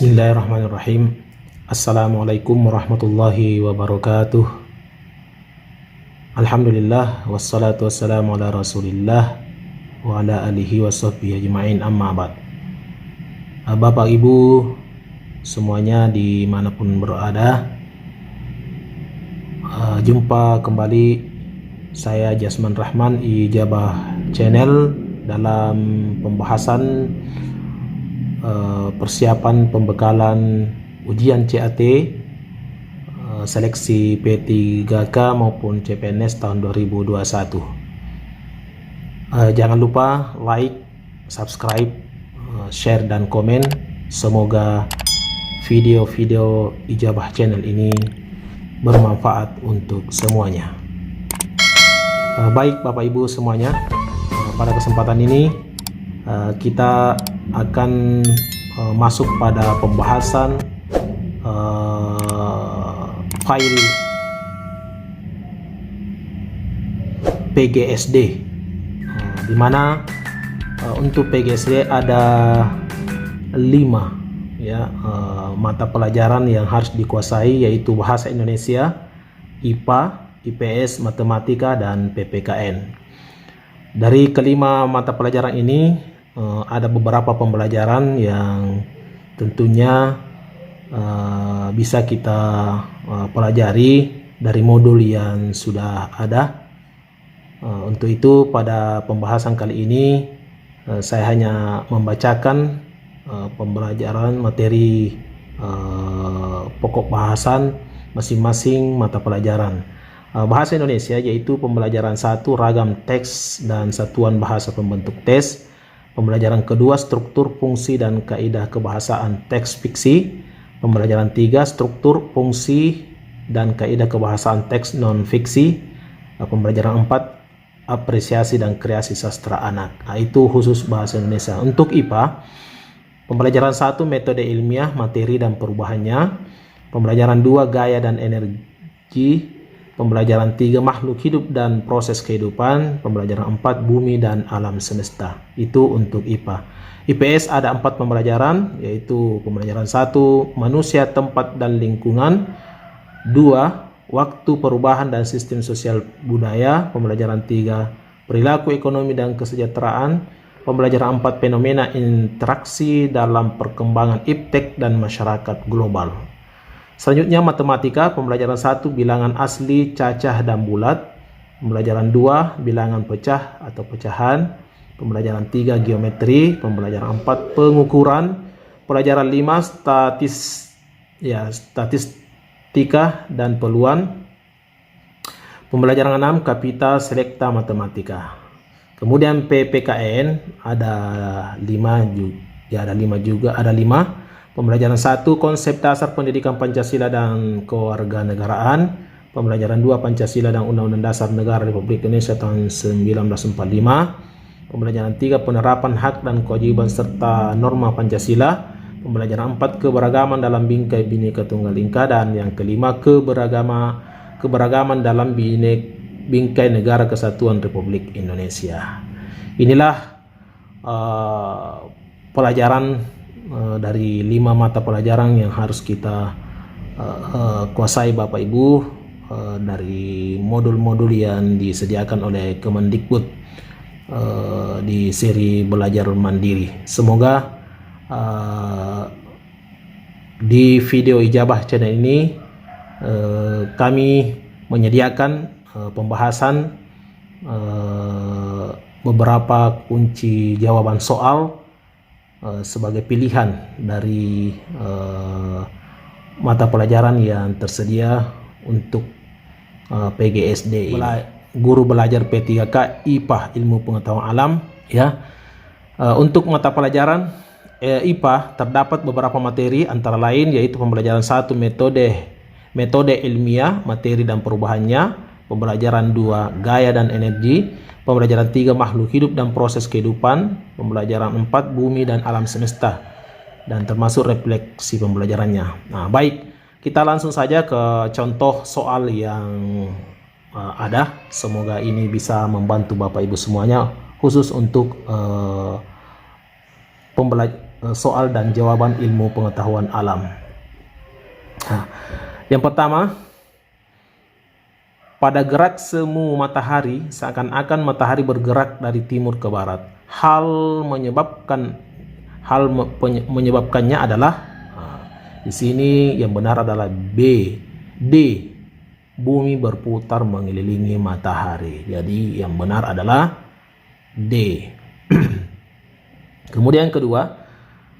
Bismillahirrahmanirrahim. Assalamualaikum warahmatullahi wabarakatuh. Alhamdulillah wassalatu wassalamu ala rasulillah wa ala alihi wa sahbihi ajma'in, amma ba'd. Bapak Ibu semuanya dimanapun berada, jumpa kembali saya Jasman Rahman Ijabah Channel dalam pembahasan persiapan pembekalan ujian CAT seleksi P3K maupun CPNS tahun 2021. Jangan lupa like, subscribe, share dan komen. Semoga video-video Ijabah Channel ini bermanfaat untuk semuanya. Baik Bapak Ibu semuanya, pada kesempatan ini kita akan masuk pada pembahasan file PGSD, di mana untuk PGSD ada 5 mata pelajaran yang harus dikuasai, yaitu bahasa Indonesia, IPA, IPS, matematika, dan PPKN. Dari kelima mata pelajaran ini ada beberapa pembelajaran yang tentunya bisa kita pelajari dari modul yang sudah ada. Untuk itu pada pembahasan kali ini saya hanya membacakan pembelajaran materi pokok bahasan masing-masing mata pelajaran. Bahasa Indonesia yaitu pembelajaran 1 ragam teks dan satuan bahasa pembentuk tes. Pembelajaran kedua struktur, fungsi, dan kaidah kebahasaan teks fiksi. Pembelajaran 3 struktur, fungsi, dan kaidah kebahasaan teks non fiksi. Pembelajaran 4 apresiasi dan kreasi sastra anak. Itu khusus bahasa Indonesia. Untuk IPA, pembelajaran 1 metode ilmiah, materi dan perubahannya. Pembelajaran 2 gaya dan energi. Pembelajaran 3 makhluk hidup dan proses kehidupan. Pembelajaran 4 bumi dan alam semesta. Itu untuk IPA. IPS ada 4 pembelajaran, yaitu pembelajaran 1 manusia, tempat dan lingkungan. 2 waktu, perubahan dan sistem sosial budaya. Pembelajaran 3 perilaku ekonomi dan kesejahteraan. Pembelajaran 4 fenomena interaksi dalam perkembangan iptek dan masyarakat global. Selanjutnya matematika, pembelajaran 1 bilangan asli, cacah dan bulat. Pembelajaran 2 bilangan pecah atau pecahan. Pembelajaran 3 geometri. Pembelajaran 4 pengukuran. Pembelajaran 5 statistika dan peluang. Pembelajaran 6 kapital selekta matematika. Kemudian PPKN ada 5. Pembelajaran 1 konsep dasar pendidikan Pancasila dan kewarganegaraan. Pembelajaran 2 Pancasila dan Undang-Undang Dasar Negara Republik Indonesia tahun 1945. Pembelajaran 3 penerapan hak dan kewajiban serta norma Pancasila. Pembelajaran 4 keberagaman dalam bingkai Bhinneka Tunggal Ika, dan yang kelima keberagaman dalam bingkai Negara Kesatuan Republik Indonesia. Inilah pelajaran dari 5 mata pelajaran yang harus kita kuasai Bapak Ibu dari modul-modul yang disediakan oleh Kemendikbud di seri belajar mandiri. Semoga di video Ijabah Channel ini kami menyediakan pembahasan beberapa kunci jawaban soal sebagai pilihan dari mata pelajaran yang tersedia untuk PGSD ini. Guru belajar P3K IPA ilmu pengetahuan alam ya. Untuk mata pelajaran IPA terdapat beberapa materi, antara lain yaitu pembelajaran 1 metode ilmiah, materi dan perubahannya. Pembelajaran 2 gaya dan energi. Pembelajaran 3 makhluk hidup dan proses kehidupan. Pembelajaran 4 bumi dan alam semesta, dan termasuk refleksi pembelajarannya. Nah, baik, kita langsung saja ke contoh soal yang ada. Semoga ini bisa membantu Bapak Ibu semuanya, khusus untuk soal dan jawaban ilmu pengetahuan alam. Nah, yang pertama, pada gerak semu matahari seakan-akan matahari bergerak dari timur ke barat. Menyebabkannya adalah, di sini yang benar adalah B. D. Bumi berputar mengelilingi matahari. Jadi yang benar adalah D. Kemudian yang kedua,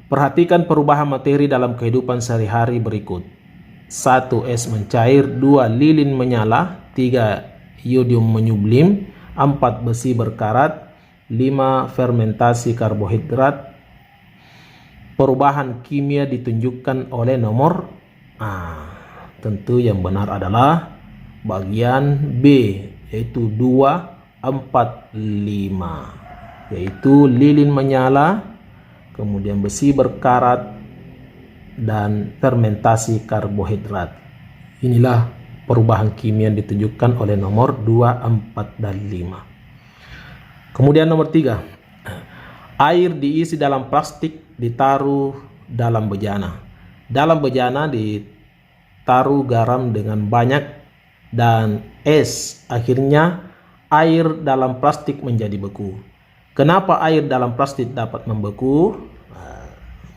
perhatikan perubahan materi dalam kehidupan sehari-hari berikut. 1. Es mencair. 2. Lilin menyala. 3. Iodium menyublim. 4. Besi berkarat. 5. Fermentasi karbohidrat. Perubahan kimia ditunjukkan oleh nomor tentu yang benar adalah bagian B, yaitu 2, 4, 5, yaitu lilin menyala, kemudian besi berkarat, dan fermentasi karbohidrat. Inilah perubahan kimia yang ditunjukkan oleh nomor 2, 4, dan 5. Kemudian nomor 3, air diisi dalam plastik ditaruh dalam bejana. Dalam bejana ditaruh garam dengan banyak dan es. Akhirnya air dalam plastik menjadi beku. Kenapa air dalam plastik dapat membeku?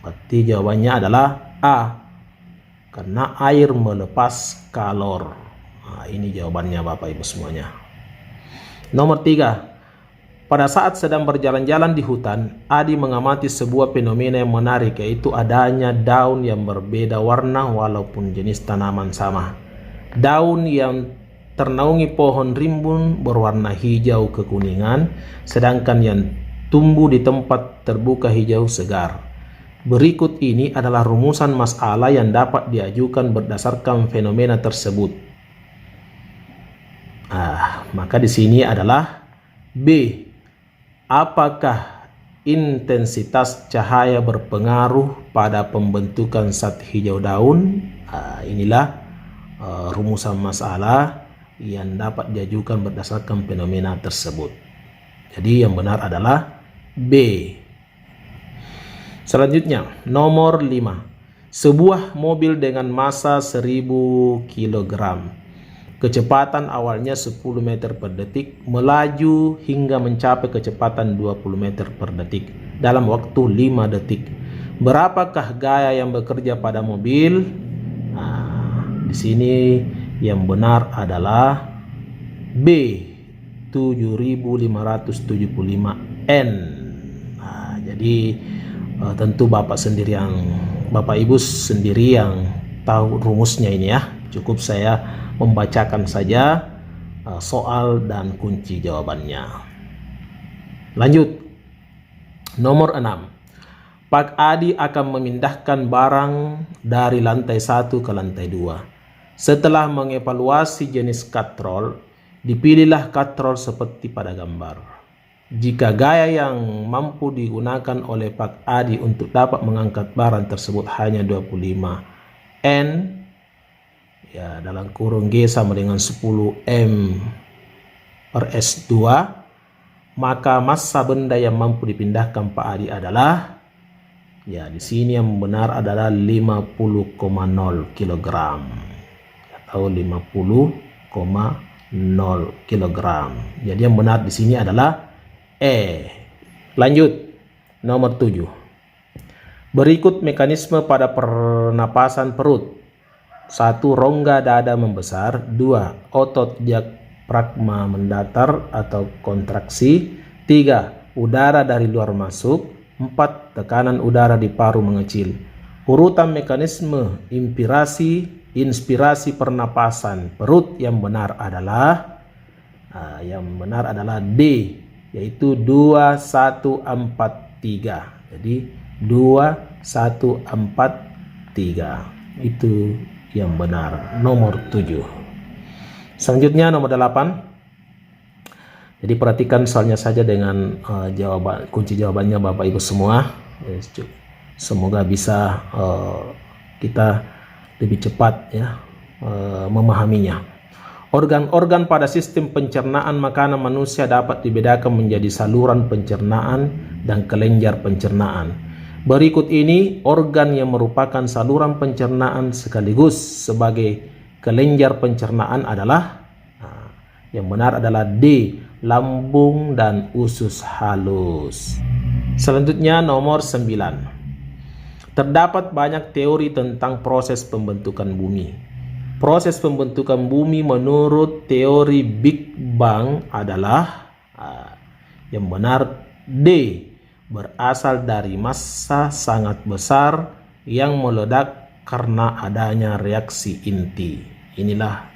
Berarti jawabannya adalah A. Karena air melepas kalor. Ini jawabannya Bapak Ibu semuanya. Nomor 3. Pada saat sedang berjalan-jalan di hutan, Adi mengamati sebuah fenomena yang menarik, yaitu adanya daun yang berbeda warna walaupun jenis tanaman sama. Daun yang ternaungi pohon rimbun berwarna hijau kekuningan, sedangkan yang tumbuh di tempat terbuka hijau segar. Berikut ini adalah rumusan masalah yang dapat diajukan berdasarkan fenomena tersebut. Maka di sini adalah B. Apakah intensitas cahaya berpengaruh pada pembentukan zat hijau daun? Inilah rumusan masalah yang dapat diajukan berdasarkan fenomena tersebut. Jadi yang benar adalah B. Selanjutnya, nomor 5. Sebuah mobil dengan massa 1000 kg. Kecepatan awalnya 10 meter per detik, melaju hingga mencapai kecepatan 20 meter per detik dalam waktu 5 detik. Berapakah gaya yang bekerja pada mobil? Di sini yang benar adalah B. 7575 N. Jadi tentu Bapak Ibu sendiri yang tahu rumusnya ini ya. Cukup saya membacakan saja soal dan kunci jawabannya. Lanjut. Nomor 6. Pak Adi akan memindahkan barang dari lantai 1 ke lantai 2. Setelah mengevaluasi jenis katrol, dipilihlah katrol seperti pada gambar. Jika gaya yang mampu digunakan oleh Pak Adi untuk dapat mengangkat barang tersebut hanya 25 N, ya dalam kurung G sama dengan 10 M per S2, maka massa benda yang mampu dipindahkan Pak Adi adalah, ya di sini yang benar adalah 50,0 kg atau 50,0 kg. Jadi yang benar di sini adalah E. Lanjut, nomor 7. Berikut mekanisme pada pernapasan perut. 1. Rongga dada membesar. 2. Otot diafragma mendatar atau kontraksi. 3. Udara dari luar masuk. 4. Tekanan udara di paru mengecil. Urutan mekanisme inspirasi pernapasan perut yang benar adalah D, yaitu 2, 1, 4, 3. Jadi 2, 1, 4, 3. Itu yang benar, nomor 7. Selanjutnya nomor 8. Jadi perhatikan soalnya saja dengan kunci jawabannya Bapak Ibu semua. Semoga bisa kita lebih cepat ya memahaminya. Organ-organ pada sistem pencernaan makanan manusia dapat dibedakan menjadi saluran pencernaan dan kelenjar pencernaan. Berikut ini organ yang merupakan saluran pencernaan sekaligus sebagai kelenjar pencernaan adalah, yang benar adalah D, lambung dan usus halus. Selanjutnya nomor 9. Terdapat banyak teori tentang proses pembentukan bumi. Proses pembentukan bumi menurut teori Big Bang adalah, yang benar D, berasal dari massa sangat besar yang meledak karena adanya reaksi inti. Inilah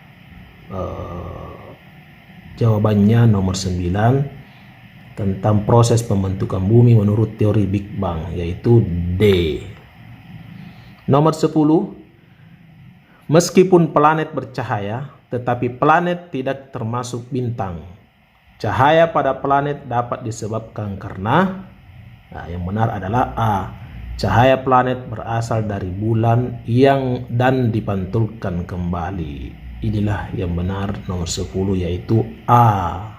jawabannya nomor 9 tentang proses pembentukan bumi menurut teori Big Bang, yaitu D. Nomor 10. Meskipun planet bercahaya, tetapi planet tidak termasuk bintang. Cahaya pada planet dapat disebabkan karena, yang benar adalah A, cahaya planet berasal dari bulan dan dipantulkan kembali. Inilah yang benar nomor 10, yaitu A.